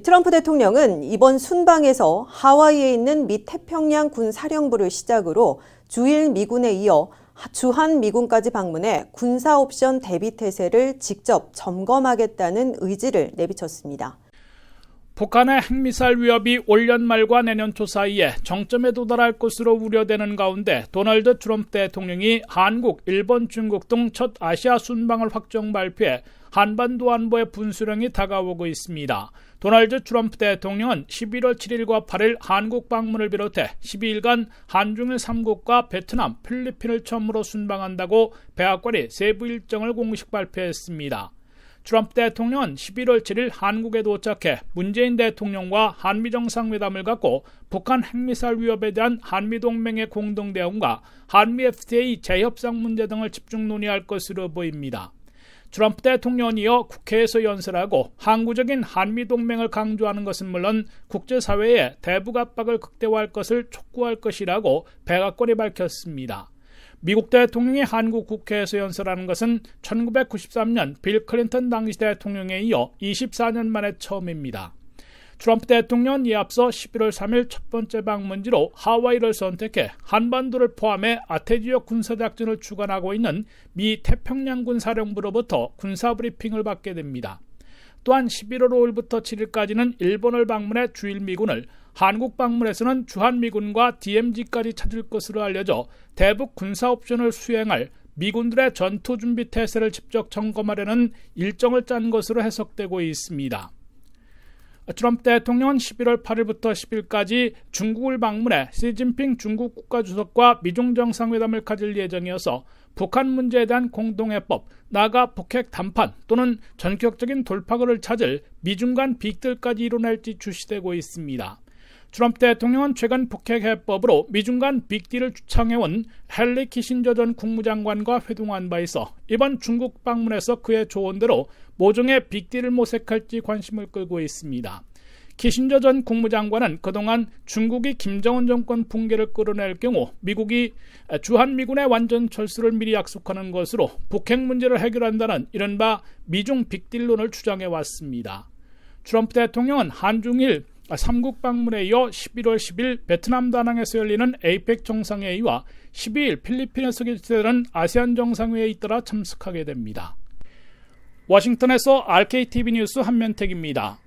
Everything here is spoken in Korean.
트럼프 대통령은 이번 순방에서 하와이에 있는 미 태평양 군사령부를 시작으로 주일 미군에 이어 주한 미군까지 방문해 군사 옵션 대비 태세를 직접 점검하겠다는 의지를 내비쳤습니다. 북한의 핵미사일 위협이 올 연말과 내년 초 사이에 정점에 도달할 것으로 우려되는 가운데 도널드 트럼프 대통령이 한국, 일본, 중국 등 첫 아시아 순방을 확정 발표해 한반도 안보의 분수령이 다가오고 있습니다. 도널드 트럼프 대통령은 11월 7일과 8일 한국 방문을 비롯해 12일간 한중일 3국과 베트남, 필리핀을 처음으로 순방한다고 백악관이 세부 일정을 공식 발표했습니다. 트럼프 대통령은 11월 7일 한국에 도착해 문재인 대통령과 한미정상회담을 갖고 북한 핵미사일 위협에 대한 한미동맹의 공동대응과 한미 FTA 재협상 문제 등을 집중 논의할 것으로 보입니다. 트럼프 대통령은 이어 국회에서 연설하고 항구적인 한미동맹을 강조하는 것은 물론 국제사회의 대북 압박을 극대화할 것을 촉구할 것이라고 백악관이 밝혔습니다. 미국 대통령이 한국 국회에서 연설하는 것은 1993년 빌 클린턴 당시 대통령에 이어 24년 만에 처음입니다. 트럼프 대통령은 이에 앞서 11월 3일 첫 번째 방문지로 하와이를 선택해 한반도를 포함해 아태지역 군사작전을 주관하고 있는 미 태평양군 사령부로부터 군사브리핑을 받게 됩니다. 또한 11월 5일부터 7일까지는 일본을 방문해 주일 미군을, 한국 방문에서는 주한미군과 DMZ까지 찾을 것으로 알려져 대북 군사 옵션을 수행할 미군들의 전투준비 태세를 직접 점검하려는 일정을 짠 것으로 해석되고 있습니다. 트럼프 대통령은 11월 8일부터 10일까지 중국을 방문해 시진핑 중국 국가주석과 미중 정상회담을 가질 예정이어서 북한 문제에 대한 공동해법, 나아가 북핵 담판 또는 전격적인 돌파구를 찾을 미중 간 빅딜까지 이뤄낼지 주시되고 있습니다. 트럼프 대통령은 최근 북핵 해법으로 미중 간 빅딜을 주창해온 헨리 키신저 전 국무장관과 회동한 바 있어 이번 중국 방문에서 그의 조언대로 모종의 빅딜을 모색할지 관심을 끌고 있습니다. 키신저 전 국무장관은 그동안 중국이 김정은 정권 붕괴를 끌어낼 경우 미국이 주한미군의 완전 철수를 미리 약속하는 것으로 북핵 문제를 해결한다는 이른바 미중 빅딜론을 주장해왔습니다. 트럼프 대통령은 한중일 3국 방문에 이어 11월 10일 베트남 다낭에서 열리는 APEC 정상회의와 12일 필리핀에서 개최되는 아세안 정상회의에 잇따라 참석하게 됩니다. 워싱턴에서 RKTV 뉴스 한면택입니다.